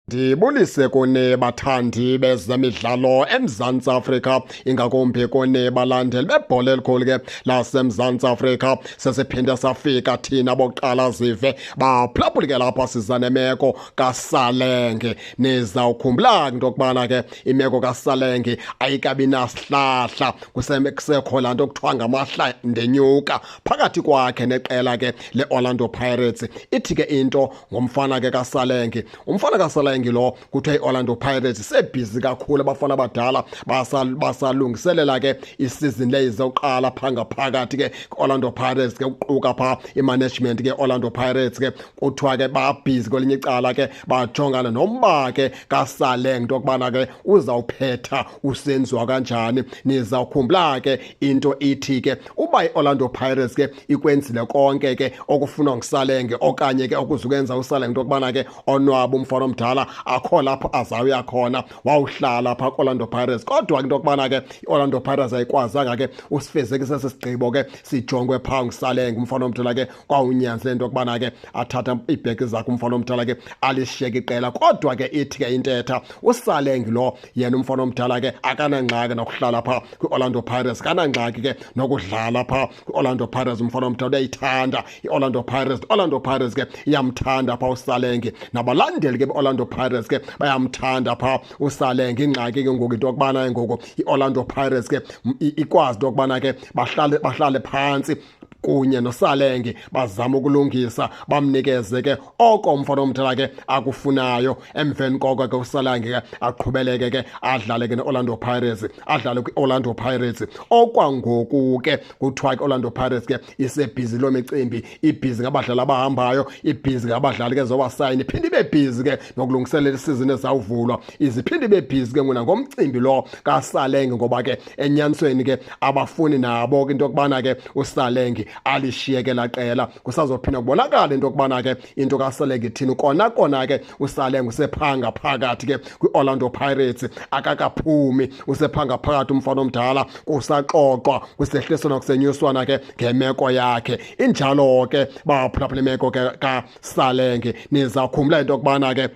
Ndibulise kuni bathandi bezemidlalo eMzantsi Afrika, ingakumbi kuni balandeli bebhola elikhulu ke laseMzantsi Afrika. Sesiphinde safika thina bokuqala zive baphulaphuli ke lapha siza nemeko kaSalenge. Nizawukhumbula into yokubana ke imeko kaSalenge ayikabi nasihlahla, kusekho laa nto kuthiwa ngamahla ndenyuka phakathi kwakhe neqela ke leOrlando Pirates. Ithi ke into ngomfana ke kaSalenge, umfana kaSalenge lo kuthiwa iOrlando Pirates sebhizi kakhulu, abafana abadala basalungiselela ke isizini le izoqala phakathi ke Orlando Pirates ke uquka pha imanagement ke Orlando Pirates ke kuthiwa ke babhizi kwelinye icala ke bajongana nomba ke kaSalenge into yokubana ke uzawuphetha usenziwa kanjani. Nizawukhumbula ke into ithi ke uba iOrlando Pirates ke ikwenzile konke ke okufunwa nguSalenge okanye ke okuzukwenza uSalenge into yokubana ke onwaba umfana omdala akho lapho azawuya khona, wawuhlala pha Orlando Pirates. Kodwa into yokubana ke iOrlando Pirates ayikwazanga ke usifezekisa sesigqibo ke sijongwe pha nguSalenge umfana omdala ke kwawunyanzile into yokubana ke athatha iibheki zakhe umfana omdala ke alishiyeke iqela. Kodwa ke ithi ke intetha uSalenge lo yena umfana omdala ke akanangxaki nokuhlala pha kwiOrlando Pirates, kanangxaki ke nokudlala pha kwiOrlando Pirates. Umfana omdala uyayithanda iOrlando Pirates, Orlando Pirates ke iyamthanda pha uSalenge, nabalandeli ke beOrlando Pirates ke bayamthanda pha uSalenge. Ingxaki ke ngoku into yokubana ngoku iOrlando Pirates ke ikwazi into yokubana ke bahlale phantsi kunye noSalenge bazama ukulungisa, bamnikeze ke oko umfana omdala ke akufunayo. Emveni koko ke uSalenge ke aqhubeleke ke adlale ke neOrlando Pirates, adlale kwiOrlando Pirates. Okwangoku ke kuthiwa iOrlando Pirates ke isebhizi loo micimbi, ibhizi ngabadlali abahambayo, ibhizi ngabadlali ke zobasayini, iphinde ibe bhizi ke nokulungiselela isizini ezawuvulwa, iziphinde ibe bhizi ke nguna ngomcimbi lo kaSalenge, ngoba ke enyanisweni ke abafuni nabo ke into yokubana ke uSalenge alishiyeke la qela. Kusazophinda kubonakala into yokubana ke into kaSalenge ithini. Kona ke uSalenge usephanga phakathi ke kwiOrlando Pirates, akakaphumi, usephanga phakathi umfana omdala, kusaxoxwa, kusehliswana kusenyuswana ke ngemeko yakhe. Injalo ke baphulaphula imeko ke kaSalenge. Nizawukhumbula into yokubana ke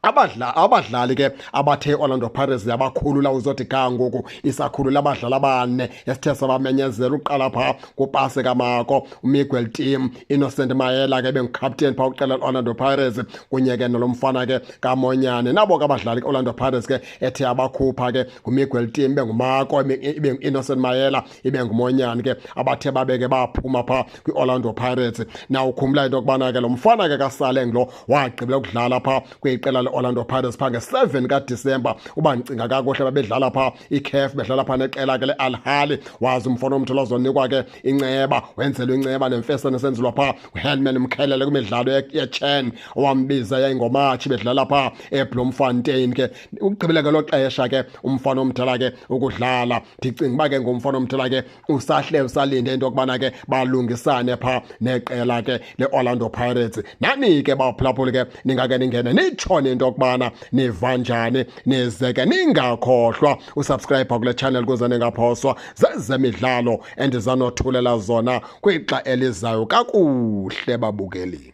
abadlali ke abathe Orlando Pirates yabakhulula uzothi ga ngoku isakhulula abadlali abane esithe sabamenyezela. Uqala pha kupase kaMako, uMiguel Team, Innocent Mayela ke bengukapteni pha uqela Orlando Pirates, kunye ke nolomfana ke kaMonyane. Nabo ke abadlali ke Orlando Pirates ke ethe abakhupha ke nguMiguel Team, bengumako, ibe Innocent Mayela, ibe ngumonyane ke abathe babeke baphuma pha kwiOrlando Pirates. Now ukhumbula into yokubana ke lo mfana ke kaSalenge lo wagqibela ukudlala pha kwiqela Orlando Pirates pha nge-7 kaDisemba. Uba ndicinga kakuhle babedlala pha iCAF, bedlala pha neqela ke leAl Ahly. Wazi umfana omdala ozonikwa ke inceba, wenzelwe inceba nemfesane esenzelwa pha uHelman Mkhelele kwimidlalo yeChan, owambiza yayingoMatshi, bedlala pha eBloemfontein ke. Ugqibele ke lo xesha ke umfana omdala ke ukudlala. Ndicinga uba ke ngumfana omdala ke usalinde into yokubana ke balungisane pha neqela ke leOrlando Pirates. Nani ke baphulaphuli ke ningake ningene nitshone into yokubana niva njani, nize ke ningakhohlwa usubscribe kule channel ukuze ningaphoswa zezemidlalo endizanothulela zona kwixa elizayo kakuhle babukeli.